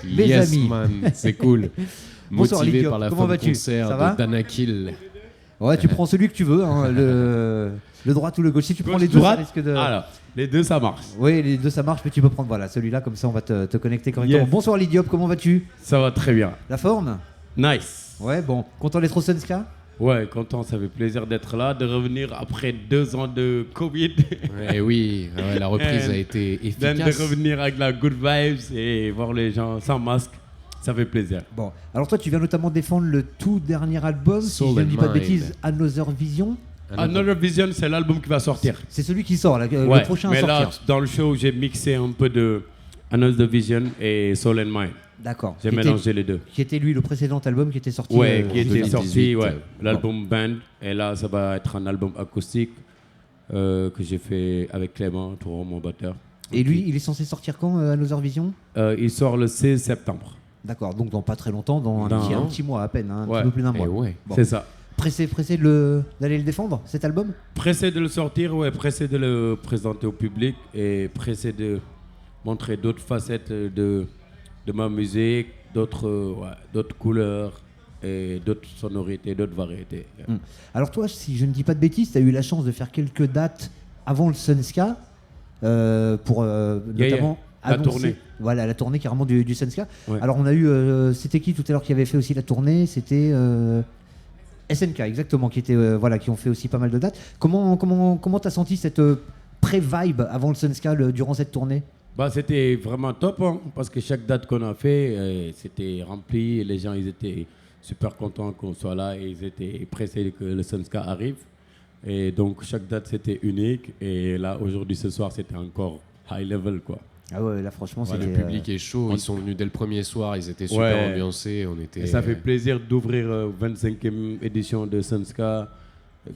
mes amis. Man, c'est cool. Bonsoir, Motivé Lydio. par la Comment fin de vas-tu? concert Ça va de Danakil. Ouais, tu prends celui que tu veux, hein, le droit ou le gauche. Si tu prends les deux, ça risque de... Alors, les deux, ça marche. Oui, les deux ça marche, mais tu peux prendre voilà, celui-là, comme ça on va te connecter correctement. Yes. Bonsoir Lydiop, comment vas-tu? Ça va très bien. La forme? Nice. Ouais, bon. Content d'être au Sunska? Ouais, content, ça fait plaisir d'être là, de revenir après 2 ans de Covid. Eh oui, ouais, la reprise a été efficace. De revenir avec la good vibes et voir les gens sans masque, ça fait plaisir. Bon, alors toi tu viens notamment défendre le tout dernier album, si Soul je ne and dis pas de Mind. bêtises, Another Vision. Another Vision, c'est l'album qui va sortir. C'est celui qui sort, là, Ouais, le prochain à mais sortir. là, dans le show, j'ai mixé un peu de Another Vision et Soul and Mind. D'accord. J'ai Qui mélangé était- les deux. Qui était lui le précédent album qui était sorti. Ouais, qui était 2018, sorti, ouais. ouais. L'album Band. Et là, ça va être un album acoustique que j'ai fait avec Clément, toujours mon batteur. Et lui, il est censé sortir quand, Another Vision? Il sort le 16 septembre. D'accord, donc dans pas très longtemps, dans un Dans- petit mois à peine, hein, un Ouais. petit peu plus d'un Eh mois. ouais. Bon. C'est ça. Pressé d'aller le défendre, cet album? Pressé de le sortir, ouais, pressé de le présenter au public et pressé de montrer d'autres facettes de ma musique, d'autres couleurs et d'autres sonorités, d'autres variétés. Alors toi, si je ne dis pas de bêtises, tu as eu la chance de faire quelques dates avant le Sunska, pour notamment La annoncer- tournée. Voilà, la tournée carrément du Sunska. Ouais. Alors on a eu, c'était qui tout à l'heure qui avait fait aussi la tournée? C'était SNK, exactement, qui ont fait aussi pas mal de dates. Comment t'as senti cette pré-vibe avant le Sunska durant cette tournée? Bah, c'était vraiment top, hein, parce que chaque date qu'on a fait, c'était rempli. Et les gens, ils étaient super contents qu'on soit là et ils étaient pressés que le Sunska arrive. Et donc, chaque date, c'était unique. Et là, aujourd'hui, ce soir, c'était encore high level, quoi. Ah ouais, là franchement, Ouais, c'était... le public est chaud, ils sont venus dès le premier soir, ils étaient super Ouais. ambiancés. On était... Et ça fait plaisir d'ouvrir 25e édition de Sunska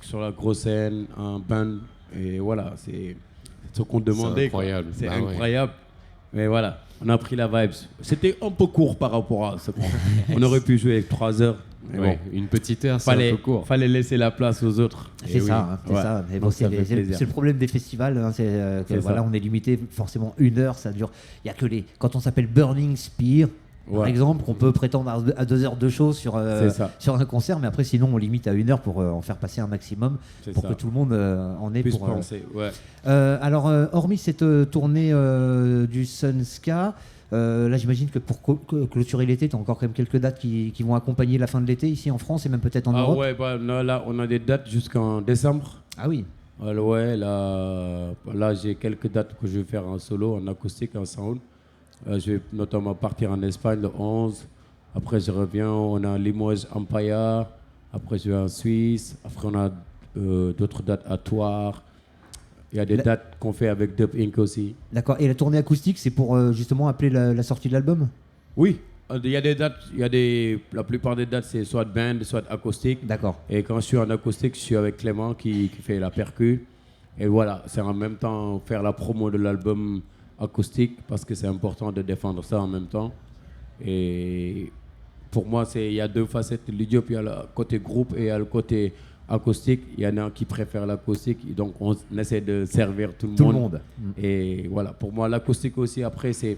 sur la grosse scène, en band. Et voilà, c'est ce qu'on demandait. quoi. incroyable. C'est Bah ouais. incroyable. Mais voilà, on a pris la vibes. C'était un peu court par rapport à ce qu'on on aurait pu jouer avec 3 heures. Mais Ouais, bon, une petite heure, c'est un peu court. fallait laisser la place aux autres. C'est Eh ça, oui. hein, c'est Ouais. ça. Mais bon, Donc, c'est ça fait plaisir. c'est le problème des festivals. Hein, C'est voilà, ça. on est limité forcément 1 heure, ça dure. Il y a que quand on s'appelle Burning Spear, par Ouais. exemple, qu'on peut prétendre à 2 heures de show sur C'est ça. sur un concert, mais après sinon on limite à 1 heure pour en faire passer un maximum, C'est pour ça. que tout le monde en ait Plus pour. penser. Ouais. Alors, hormis cette tournée du Sunska, là j'imagine que pour clôturer l'été, tu as encore quand même quelques dates qui vont accompagner la fin de l'été ici en France et même peut-être en Ah Europe. ouais, bah, là, on a des dates jusqu'en décembre. Ah oui. Alors ouais, là j'ai quelques dates que je vais faire en solo, en acoustique, en sound. Je vais notamment partir en Espagne le 11. Après je reviens, on a Limoges, Empire. Après je vais en Suisse. Après on a d'autres dates à Thouars. Il y a des La- dates qu'on fait avec Dub Inc aussi. D'accord. Et la tournée acoustique, c'est pour justement appeler la sortie de l'album? Oui, il y a des dates, la plupart des dates c'est soit band, soit acoustique. D'accord. Et quand je suis en acoustique, je suis avec Clément qui fait la percu. Et voilà, c'est en même temps faire la promo de l'album acoustique parce que c'est important de défendre ça en même temps. Et pour moi, il y a 2 facettes. Lydiop, il y a le côté groupe et il y a le côté acoustique. Il y en a qui préfèrent l'acoustique. Donc on essaie de servir tout le Tout le monde. monde. Et voilà, pour moi, l'acoustique aussi, après, c'est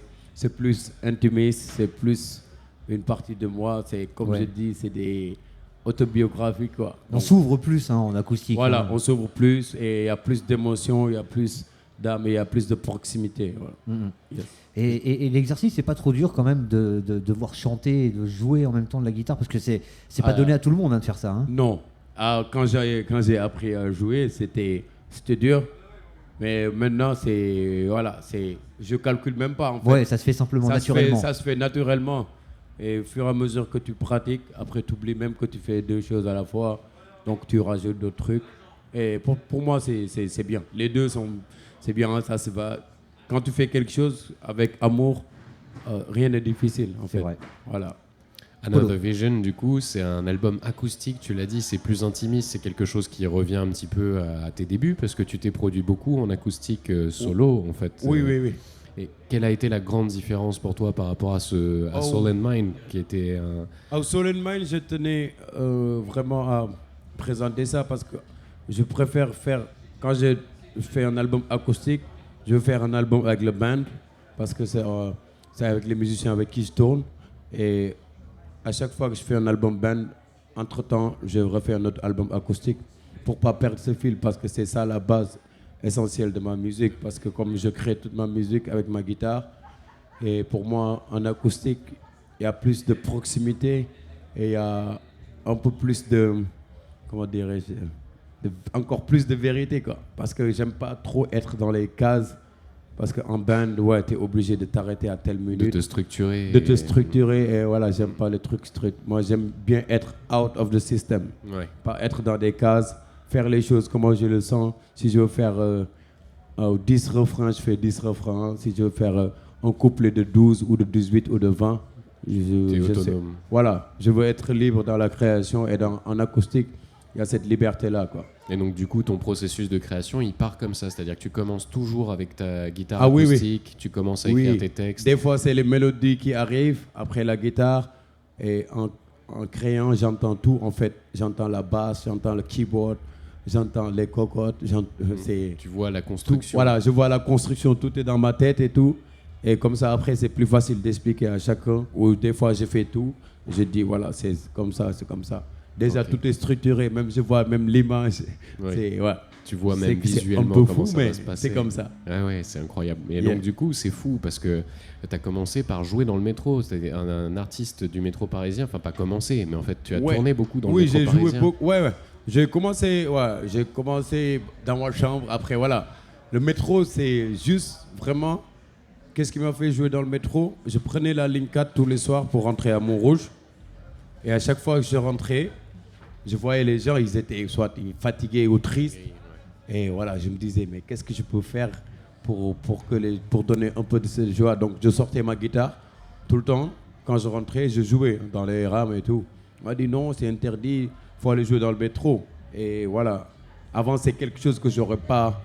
plus intimiste, c'est plus une partie de moi. C'est comme Ouais. je dis, c'est des autobiographies, quoi. On Donc, s'ouvre plus en acoustique. voilà, hein. on s'ouvre plus et il y a plus d'émotions, il y a plus d'âme et il y a plus de proximité. Voilà. Mhm. Yes. Et l'exercice, c'est pas trop dur quand même de devoir chanter et de jouer en même temps de la guitare parce que c'est pas donné à tout le monde hein, de faire ça. Hein. Non, quand j'ai appris à jouer, c'était dur. Mais maintenant, je calcule même pas en fait. Ouais, ça se fait simplement naturellement. Ça se fait naturellement. Et au fur et à mesure que tu pratiques, après tu oublies même que tu fais 2 choses à la fois. Donc tu rajoutes d'autres trucs. Et pour moi, c'est bien. Les deux c'est bien, ça se va. Quand tu fais quelque chose avec amour, rien n'est difficile en C'est fait. vrai. Voilà. Another Vision, du coup, c'est un album acoustique, tu l'as dit, c'est plus intimiste, c'est quelque chose qui revient un petit peu à tes débuts, parce que tu t'es produit beaucoup en acoustique solo, en fait. Oui. Et quelle a été la grande différence pour toi par rapport à Soul and Mind, qui était un... Soul and Mind, je tenais vraiment à présenter ça parce que je préfère quand je fais un album acoustique, je veux faire un album avec le band parce que c'est avec les musiciens avec qui je tourne. Et à chaque fois que je fais un album band, entre-temps, je refais un autre album acoustique pour pas perdre ce fil, parce que c'est ça la base essentielle de ma musique. Parce que comme je crée toute ma musique avec ma guitare, et pour moi, en acoustique, il y a plus de proximité et il y a un peu plus de, comment dirais-je, encore plus de vérité, quoi. Parce que j'aime pas trop être dans les cases. Parce qu'en band, ouais, tu es obligé de t'arrêter à telle minute. De te structurer. Et voilà, j'aime pas les trucs strict. Moi, j'aime bien être out of the system. Ouais. Pas être dans des cases, faire les choses comment je le sens. Si je veux faire 10 refrains, je fais 10 refrains. Si je veux faire un couplet de 12 ou de 18 ou de 20, T'es je sais. autonome. Voilà, je veux être libre dans la création et en acoustique, il y a cette liberté-là, quoi. Et donc, du coup, ton processus de création, il part comme ça. C'est-à-dire que tu commences toujours avec ta guitare Ah oui, acoustique, tu commences à écrire Oui. tes textes. Des fois, c'est les mélodies qui arrivent après la guitare. Et en créant, j'entends tout. En fait, j'entends la basse, j'entends le keyboard, j'entends les cocottes. C'est Tu vois la tout. construction. Voilà, je vois la construction, tout est dans ma tête et tout. Et comme ça, après, c'est plus facile d'expliquer à chacun. Ou des fois, je fais tout. Je dis, voilà, c'est comme ça, c'est comme ça. Déjà, Ok. tout est structuré. Même je vois même l'image. Ouais. C'est, ouais. Tu vois C'est- même c'est visuellement un peu comment fou, ça mais va se passer. c'est comme ça. Ouais, c'est incroyable. Et Yeah. donc, du coup, c'est fou parce que tu as commencé par jouer dans le métro. C'était un artiste du métro parisien. Enfin, pas commencé, mais en fait, tu as Ouais. tourné beaucoup dans le Oui, métro j'ai parisien. joué beaucoup. Ouais. J'ai commencé dans ma chambre. Après, voilà. Le métro, c'est juste vraiment. Qu'est-ce qui m'a fait jouer dans le métro? Je prenais la ligne 4 tous les soirs pour rentrer à Montrouge. Et à chaque fois que je rentrais, je voyais les gens, ils étaient soit fatigués ou tristes. Et voilà, je me disais, mais qu'est-ce que je peux faire pour donner un peu de cette joie? Donc, je sortais ma guitare tout le temps. Quand je rentrais, je jouais dans les rames et tout. On m'a dit, non, c'est interdit, il faut aller jouer dans le métro. Et voilà. Avant, c'est quelque chose que je n'aurais pas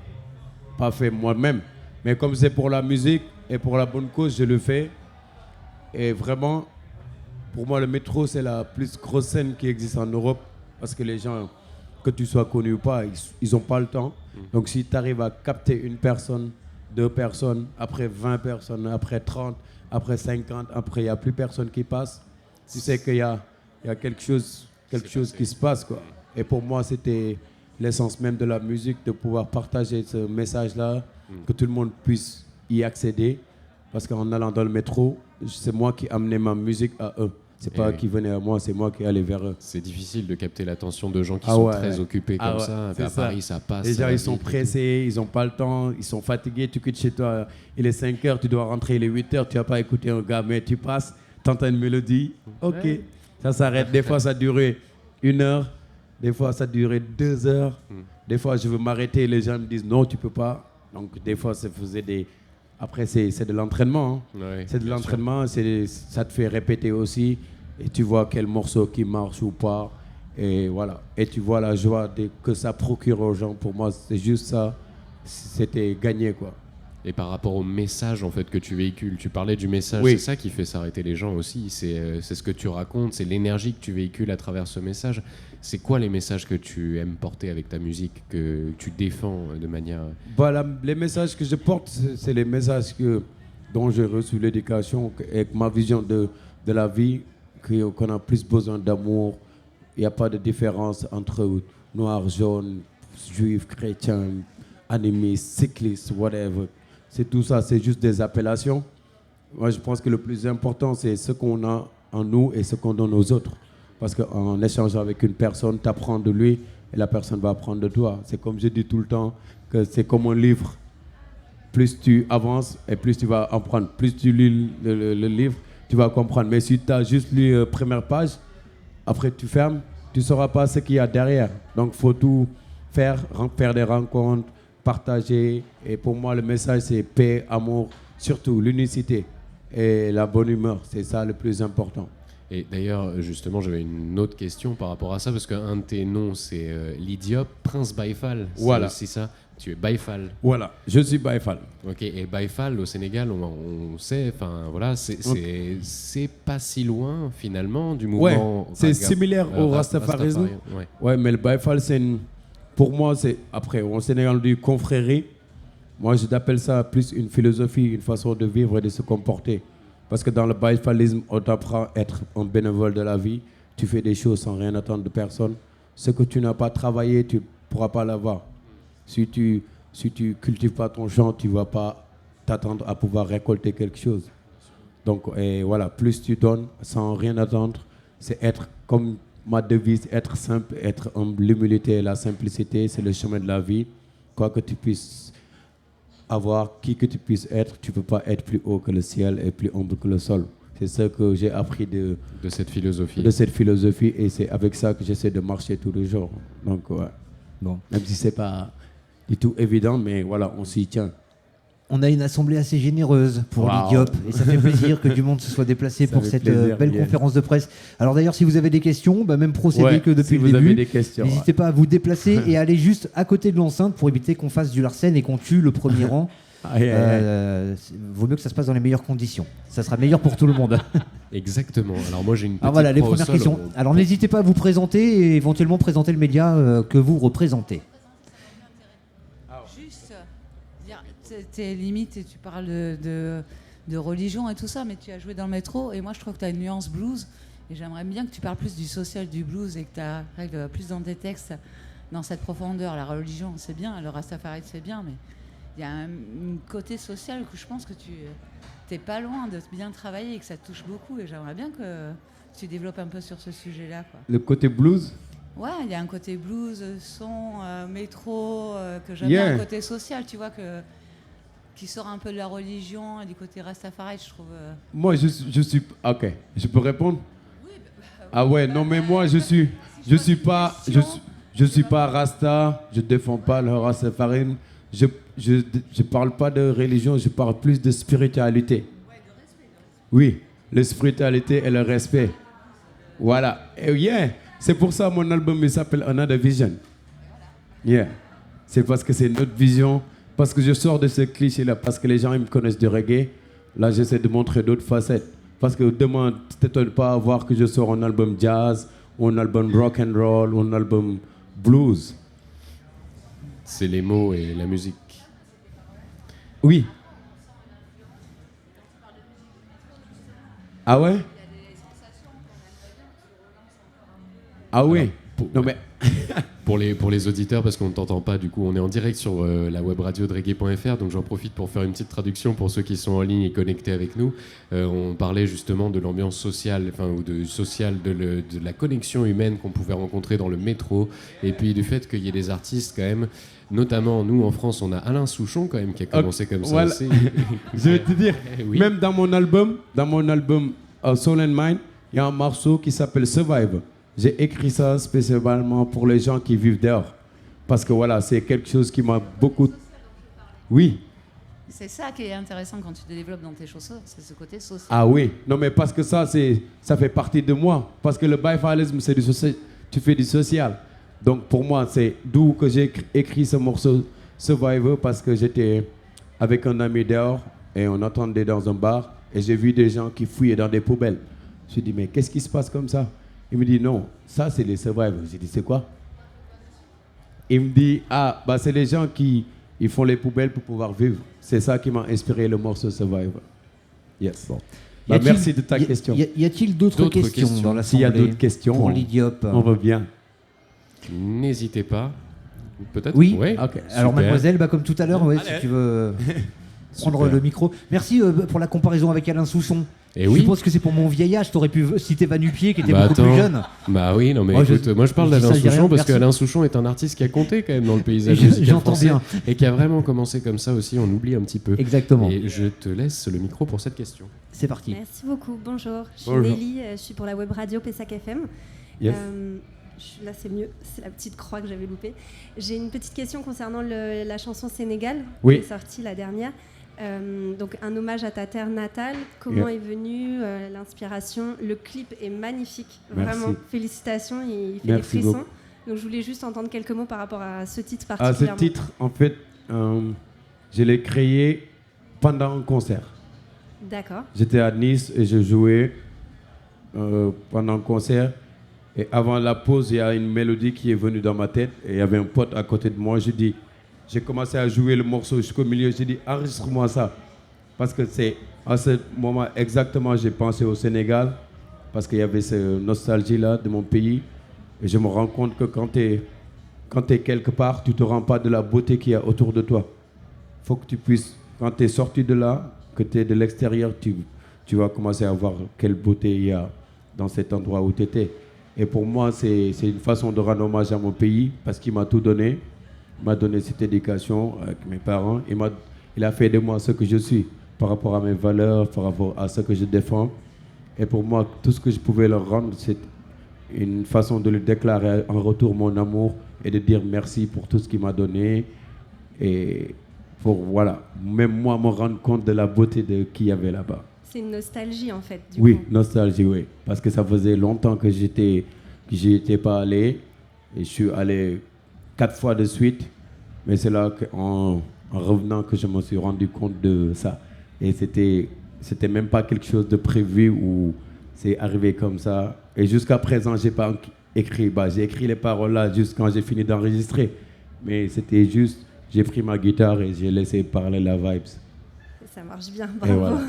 fait moi-même. Mais comme c'est pour la musique et pour la bonne cause, je le fais. Et vraiment, pour moi, le métro, c'est la plus grosse scène qui existe en Europe. Parce que les gens, que tu sois connu ou pas, ils n'ont pas le temps. Donc si tu arrives à capter une personne, 2 personnes, après 20 personnes, après 30, après 50, après il n'y a plus personne qui passe, tu sais qu'il y a quelque chose qui se passe, quoi. Et pour moi, c'était l'essence même de la musique, de pouvoir partager ce message-là, que tout le monde puisse y accéder. Parce qu'en allant dans le métro, c'est moi qui amenais ma musique à eux. C'est pas oui. qui venait à moi, c'est moi qui allais vers eux. C'est difficile de capter l'attention de gens qui Ah sont ouais. très occupés Ah comme ouais, ça. c'est À ça. Paris, ça passe. Les ça gens, va ils sont vite et tout. pressés, ils n'ont pas le temps, ils sont fatigués, tu quittes chez toi, il est 5 heures, tu dois rentrer, il est 8 heures, tu n'as pas écouté un gars, mais tu passes, tu entends une mélodie, ok, Ouais. ça s'arrête. Des fois, ça durait 1 heure, des fois, ça durait 2 heures, des fois, je veux m'arrêter, les gens me disent non, tu peux pas. Donc, des fois, ça faisait des. Après, c'est de l'entraînement. Hein. Ouais, C'est de bien sûr. l'entraînement, ça te fait répéter aussi. Et tu vois quel morceau qui marche ou pas. Et voilà. Et tu vois la joie que ça procure aux gens. Pour moi, c'est juste ça. C'était gagné, quoi. Et par rapport au message en fait que tu véhicules, tu parlais du message, Oui. c'est ça qui fait s'arrêter les gens aussi. C'est ce que tu racontes, c'est l'énergie que tu véhicules à travers ce message. C'est quoi les messages que tu aimes porter avec ta musique, que tu défends de manière... Voilà, les messages que je porte, c'est les messages dont j'ai reçu l'éducation et ma vision de la vie, qu'on a plus besoin d'amour. Il n'y a pas de différence entre noir, jaune, juif, chrétien, animiste, cycliste, whatever. C'est tout ça, c'est juste des appellations. Moi, je pense que le plus important, c'est ce qu'on a en nous et ce qu'on donne aux autres. Parce qu'en échangeant avec une personne, tu apprends de lui et la personne va apprendre de toi. C'est comme je dis tout le temps, que c'est comme un livre. Plus tu avances et plus tu vas apprendre. Plus tu lis le livre, tu vas comprendre. Mais si tu as juste lu la première page, après tu fermes, tu ne sauras pas ce qu'il y a derrière. Donc il faut tout faire des rencontres, partager. Et pour moi, le message, c'est paix, amour, surtout l'unicité et la bonne humeur. C'est ça le plus important. Et d'ailleurs, justement, j'avais une autre question par rapport à ça, parce qu'un de tes noms, c'est l'Idiop, Prince Baïfal. Voilà. C'est ça. Tu es Baïfal. Voilà, je suis Baïfal. Ok, et Baïfal au Sénégal, on sait, enfin voilà, c'est pas si loin finalement du Ouais, mouvement. c'est similaire au rastafarisme. rastafarisme. Ouais. Ouais, mais le Baïfal, pour moi, c'est après, au Sénégal, on dit confrérie. Moi, je l'appelle ça plus une philosophie, une façon de vivre et de se comporter. Parce que dans le biéfalisme, on t'apprend à être un bénévole de la vie. Tu fais des choses sans rien attendre de personne. Ce que tu n'as pas travaillé, tu ne pourras pas l'avoir. Si tu cultives pas ton champ, tu ne vas pas t'attendre à pouvoir récolter quelque chose. Donc, et voilà, plus tu donnes sans rien attendre, c'est être comme ma devise, être simple, être humble. L'humilité et la simplicité, c'est le chemin de la vie. Quoi que tu puisses avoir, qui que tu puisses être, tu ne peux pas être plus haut que le ciel et plus humble que le sol. C'est ce que j'ai appris de cette philosophie. De cette philosophie, et c'est avec ça que j'essaie de marcher tous les jours. Donc, ouais. Bon. Même si ce n'est pas du tout évident, mais voilà, on s'y tient. On a une assemblée assez généreuse pour l'Idiop et ça fait plaisir que du monde se soit déplacé pour cette belle conférence de presse. Alors d'ailleurs, si vous avez des questions, même procédez que depuis le début. N'hésitez pas à vous déplacer et aller juste à côté de l'enceinte pour éviter qu'on fasse du Larsen et qu'on tue le premier rang. Vaut mieux que ça se passe dans les meilleures conditions. Ça sera meilleur pour tout le monde. Exactement. Alors moi j'ai une petite voilà les premières questions. Alors n'hésitez pas à vous présenter et éventuellement présenter le média que vous représentez. T'es limite et tu parles de religion et tout ça, mais tu as joué dans le métro et moi je trouve que tu as une nuance blues et j'aimerais bien que tu parles plus du social du blues et que tu arrives plus dans tes textes dans cette profondeur. La religion c'est bien, le Rastafari c'est bien, mais il y a un côté social que je pense que tu t'es pas loin de bien travailler et que ça te touche beaucoup et j'aimerais bien que tu développes un peu sur ce sujet-là, quoi. Le côté blues? Ouais, il y a un côté blues, son, métro, que j'aime bien, un côté social, tu vois, qui sort un peu de la religion et du côté Rastafari, je trouve. Moi, je suis. Ok, je peux répondre? Oui. Ah ouais, non mais moi, je suis pas Rasta. Je défends pas le Rastafari. Je parle pas de religion. Je parle plus de spiritualité. Ouais, de respect. Oui, la spiritualité et le respect. Voilà. Et c'est pour ça mon album il s'appelle Another Vision. C'est parce que c'est notre vision. Parce que je sors de ce cliché-là, parce que les gens ils me connaissent du reggae. Là, j'essaie de montrer d'autres facettes. Parce que demain, tu ne t'étonnes pas à voir que je sors un album jazz, ou un album rock and roll, ou un album blues. C'est les mots et la musique. Oui. Ah ouais? Ah oui. Non mais... pour les auditeurs, parce qu'on ne t'entend pas, du coup, on est en direct sur la web radio de reggae.fr, donc j'en profite pour faire une petite traduction pour ceux qui sont en ligne et connectés avec nous. On parlait justement de l'ambiance sociale, ou de la connexion humaine qu'on pouvait rencontrer dans le métro, et puis du fait qu'il y ait des artistes quand même, notamment nous en France, on a Alain Souchon quand même qui a commencé comme ça aussi. Je vais te dire, oui. Même dans mon album Soul and Mind, il y a un morceau qui s'appelle Survive. J'ai écrit ça spécialement pour les gens qui vivent dehors. Parce que voilà, c'est quelque chose qui m'a beaucoup... Oui. C'est ça qui est intéressant quand tu te développes dans tes chaussures, c'est ce côté social. Ah oui. Non mais parce que ça fait partie de moi. Parce que le biéfalisme, c'est tu fais du social. Donc pour moi, c'est d'où que j'ai écrit ce morceau Survivor, parce que j'étais avec un ami dehors et on attendait dans un bar et j'ai vu des gens qui fouillaient dans des poubelles. Je me suis dit, mais qu'est-ce qui se passe comme ça? Il me dit, non, ça c'est les survivors. J'ai dit, c'est quoi? Il me dit, c'est les gens qui ils font les poubelles pour pouvoir vivre. C'est ça qui m'a inspiré le morceau Survivor. Yes. Bon. Merci de ta question. Y a-t-il d'autres questions dans l'assemblée? S'il y a d'autres questions, pour l'Idiop, on revient. N'hésitez pas. Peut-être. Oui. Ouais. Okay. Alors mademoiselle, comme tout à l'heure, si tu veux prendre le micro. Merci pour la comparaison avec Alain Souchon. Et je suppose que c'est pour mon vieillage, t'aurais pu citer Vanupier qui était beaucoup plus jeune. Bah oui, non mais écoute, moi je parle d'Alain Souchon parce qu'Alain Souchon est un artiste qui a compté quand même dans le paysage musical français. Bien. Et qui a vraiment commencé comme ça aussi, on oublie un petit peu. Exactement. Et je te laisse le micro pour cette question. C'est parti. Merci beaucoup, bonjour. Je suis Nelly, je suis pour la web radio Pessac FM. Yes. Là c'est mieux, c'est la petite croix que j'avais loupée. J'ai une petite question concernant la chanson Sénégal qui est sortie la dernière. Donc un hommage à ta terre natale. Comment est venue l'inspiration? Le clip est magnifique, vraiment. Félicitations, il fait des frissons. Beaucoup. Donc je voulais juste entendre quelques mots par rapport à ce titre particulièrement. Ce titre, en fait, je l'ai créé pendant un concert. D'accord. J'étais à Nice et je jouais pendant un concert. Et avant la pause, il y a une mélodie qui est venue dans ma tête. Et il y avait un pote à côté de moi. J'ai commencé à jouer le morceau jusqu'au milieu. J'ai dit, enregistre-moi ça. Parce que c'est À ce moment exactement, j'ai pensé au Sénégal parce qu'il y avait cette nostalgie-là de mon pays. Et je me rends compte que quand tu es quelque part, tu ne te rends pas de la beauté qu'il y a autour de toi. Il faut que tu puisses, quand tu es sorti de là, que tu es de l'extérieur, tu vas commencer à voir quelle beauté il y a dans cet endroit où tu étais. Et pour moi, c'est une façon de rendre hommage à mon pays parce qu'il m'a tout donné. Il m'a donné cette éducation avec mes parents. Il a fait de moi ce que je suis par rapport à mes valeurs, par rapport à ce que je défends. Et pour moi, tout ce que je pouvais leur rendre, c'est une façon de lui déclarer en retour mon amour et de dire merci pour tout ce qu'il m'a donné. Et pour, voilà, même moi, me rendre compte de la beauté de qui y avait là-bas. C'est une nostalgie en fait. Oui, nostalgie, oui. Parce que ça faisait longtemps que j'y étais pas allé. Et je suis allé 4 fois de suite. Mais c'est là qu'en revenant que je me suis rendu compte de ça. Et c'était même pas quelque chose de prévu ou c'est arrivé comme ça. Et jusqu'à présent, j'ai pas écrit. J'ai écrit les paroles là juste quand j'ai fini d'enregistrer. Mais c'était juste, j'ai pris ma guitare et j'ai laissé parler la vibes. Ça marche bien, bravo. Et voilà,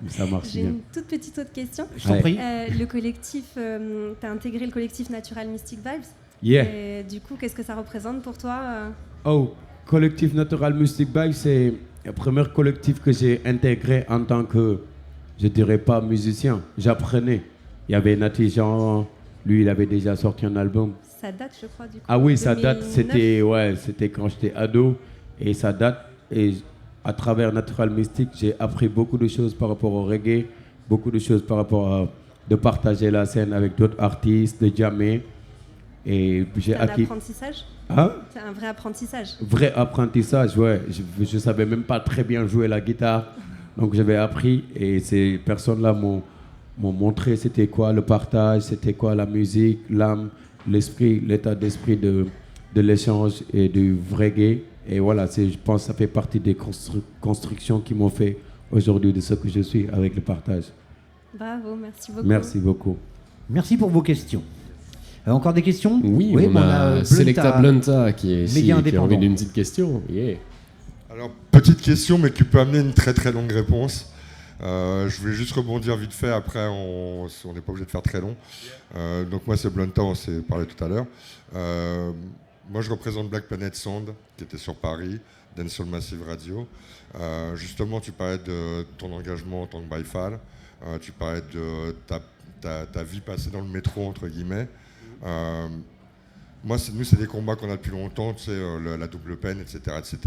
ça marche bien. J'ai une toute petite autre question. Je t'en prie. Le collectif, tu as intégré le collectif Natural Mystic Vibes. Yeah. Et du coup, qu'est-ce que ça représente pour toi Collectif Natural Mystic Vibes, c'est le premier collectif que j'ai intégré en tant que, je dirais pas musicien, j'apprenais. Il y avait Nati Jean, lui il avait déjà sorti un album. Ça date, je crois, du coup. Ah oui, ça 2009. date, c'était quand j'étais ado et ça date. Et à travers Natural Mystic, j'ai appris beaucoup de choses par rapport au reggae, beaucoup de choses par rapport à de partager la scène avec d'autres artistes, de jammer. Et j'ai acquis. C'est un apprentissage. Hein? C'est un vrai apprentissage. Vrai apprentissage, ouais. Je savais même pas très bien jouer la guitare, donc j'avais appris et ces personnes-là m'ont montré c'était quoi le partage, c'était quoi la musique, l'âme, l'esprit, l'état d'esprit de l'échange et du reggae. Et voilà, je pense que ça fait partie des constructions qui m'ont fait aujourd'hui de ce que je suis avec le partage. Bravo, merci beaucoup. Merci beaucoup. Merci pour vos questions. Encore des questions? Oui, on a Selecta Blunta qui est ici et qui a envie d'une petite question. Yeah. Alors, petite question, mais qui peut amener une très très longue réponse. Je voulais juste rebondir vite fait, après on n'est pas obligé de faire très long. Donc moi c'est Blunta, on s'est parlé tout à l'heure. Moi je représente Black Planet Sound, qui était sur Paris, Dancehall Massive Radio. Justement tu parlais de ton engagement en tant que Baïfal, tu parlais de ta vie passée dans le métro entre guillemets. Moi c'est des combats qu'on a depuis longtemps, tu sais, la double peine, etc., etc.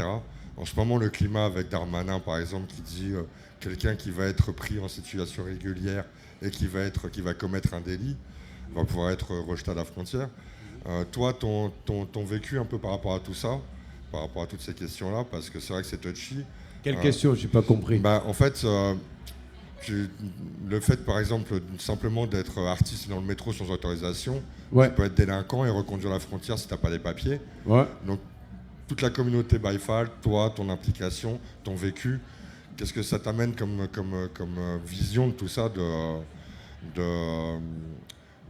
En ce moment le climat avec Darmanin par exemple qui dit quelqu'un qui va être pris en situation régulière et qui va commettre un délit va pouvoir être rejeté à la frontière. Toi, ton vécu un peu par rapport à tout ça, par rapport à toutes ces questions-là, parce que c'est vrai que c'est touchy. Quelle question? J'ai pas compris. En fait, le fait, par exemple, simplement d'être artiste dans le métro sans autorisation, Ouais. tu peux être délinquant et reconduire la frontière si tu n'as pas les papiers. Ouais. Donc, toute la communauté Baïfal, toi, ton implication, ton vécu, qu'est-ce que ça t'amène comme vision de tout ça,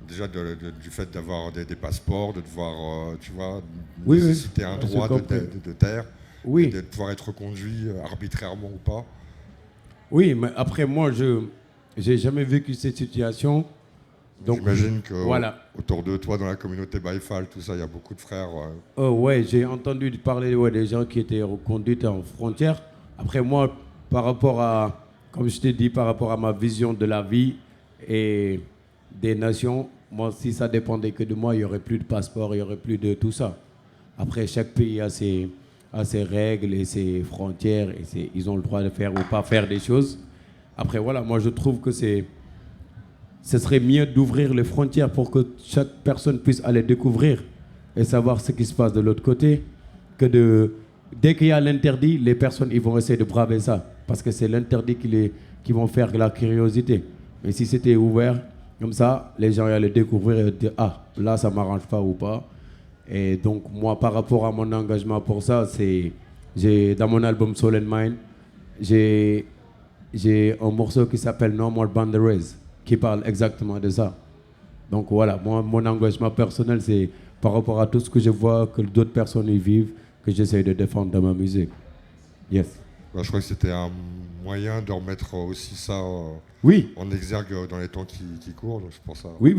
déjà du fait d'avoir des passeports, de devoir, tu vois, nécessiter un droit de terre, oui. de pouvoir être reconduit arbitrairement ou pas. Oui, mais après moi, je n'ai jamais vécu cette situation. Donc, j'imagine que voilà. Autour de toi, dans la communauté Baïfal, tout ça, il y a beaucoup de frères. Ouais, j'ai entendu parler des gens qui étaient reconduits en frontière. Après moi, par rapport à, comme je t'ai dit, par rapport à ma vision de la vie et des nations, moi, si ça dépendait que de moi, il n'y aurait plus de passeport, il n'y aurait plus de tout ça. Après, chaque pays a ses règles et ses frontières et ils ont le droit de faire ou pas faire des choses. Après, voilà, moi, je trouve que ce serait mieux d'ouvrir les frontières pour que chaque personne puisse aller découvrir et savoir ce qui se passe de l'autre côté, que dès qu'il y a l'interdit, les personnes ils vont essayer de braver ça, parce que c'est l'interdit qui vont faire la curiosité. Mais si c'était ouvert, comme ça, les gens allaient découvrir et dire « Ah, là, ça ne m'arrange pas ou pas ». Et donc, moi, par rapport à mon engagement pour ça, dans mon album Soul and Mind, j'ai un morceau qui s'appelle No More Boundaries, qui parle exactement de ça. Donc voilà, moi, mon engagement personnel, c'est par rapport à tout ce que je vois, que d'autres personnes y vivent, que j'essaie de défendre dans ma musique. Yes. je crois que c'était un moyen de remettre aussi ça Oui, en exergue dans les temps qui courent. Donc c'est pour ça. oui,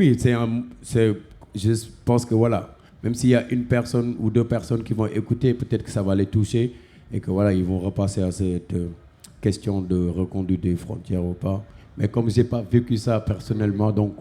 je pense que voilà, même s'il y a une personne ou deux personnes qui vont écouter, peut-être que ça va les toucher et que voilà, ils vont repasser à cette question de reconduite des frontières ou pas. Mais comme j'ai pas vécu ça personnellement, donc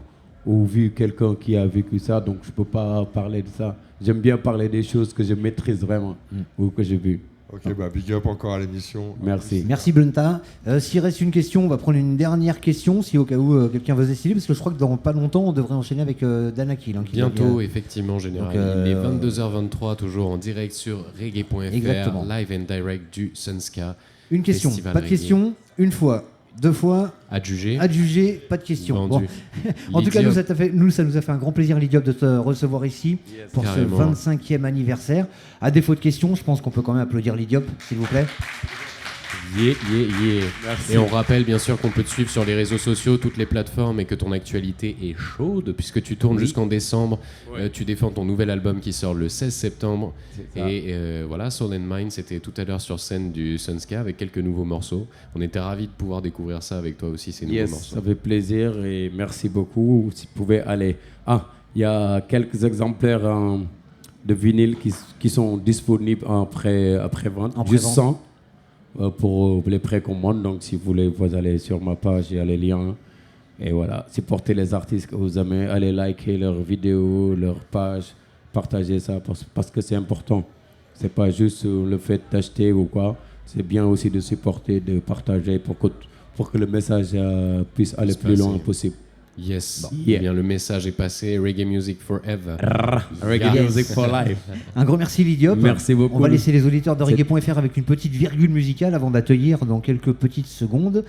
ou vu quelqu'un qui a vécu ça, donc je peux pas parler de ça. J'aime bien parler des choses que je maîtrise vraiment ou que j'ai vues. Ok, big up encore à l'émission. Merci. Merci Blunta. S'il reste une question, on va prendre une dernière question, si au cas où quelqu'un veut essayer, parce que je crois que dans pas longtemps, on devrait enchaîner avec Danakil. Bientôt, effectivement, général. Donc, il est 22h23, toujours en direct sur reggae.fr, Exactement. live and direct du Sunska. Une question, Festival pas de reggae. question, une fois, deux fois, Adjugé. adjugé, pas de question. Vendu. En tout cas, Lydia, ça nous a fait un grand plaisir, Lydiop, de te recevoir ici pour carrément. ce 25e anniversaire. À défaut de questions, je pense qu'on peut quand même applaudir Lydiop, s'il vous plaît. Yeah. Merci. Et on rappelle bien sûr qu'on peut te suivre sur les réseaux sociaux, toutes les plateformes, et que ton actualité est chaude puisque tu tournes jusqu'en décembre. Ouais. Tu défends ton nouvel album qui sort le 16 septembre. C'est ça. Et voilà, Soul and Mind, c'était tout à l'heure sur scène du Sunska avec quelques nouveaux morceaux. On était ravis de pouvoir découvrir ça avec toi aussi, ces nouveaux Yes, morceaux. ça fait plaisir et merci beaucoup. Si vous pouvez aller. Ah, il y a quelques exemplaires de vinyle qui sont disponibles après-vente. En Juste pré-vente. 100 pour les précommandes. Donc, si vous voulez, vous allez sur ma page, il y a les liens. Et voilà, supportez les artistes que vous aimez. Allez liker leurs vidéos, leurs pages. Partagez ça parce que c'est important. C'est pas juste le fait d'acheter ou quoi. C'est bien aussi de supporter, de partager pour que le message puisse aller Se plus loin passer. possible. Yes, Yeah. Eh bien, le message est passé. Reggae music forever. Reggae Yes. music for life. Un grand merci Lydiop. Merci beaucoup. On va laisser les auditeurs de reggae.fr avec une petite virgule musicale avant d'accueillir dans quelques petites secondes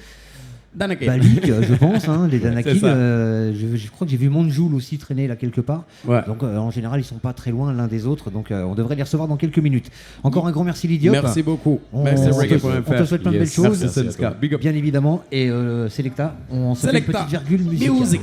Danake. Balik, je pense, les Danakil. C'est ça. Je crois que j'ai vu Monjoul aussi traîner là quelque part. Ouais. Donc en général, ils sont pas très loin l'un des autres. Donc on devrait les recevoir dans quelques minutes. Encore un grand merci Lydiop. Merci beaucoup. On te souhaite plein de belles Yes. choses. Merci, Sunska. Big up. Bien évidemment. Et Selecta, on se fait une Selecta. petite virgule musicale. Music.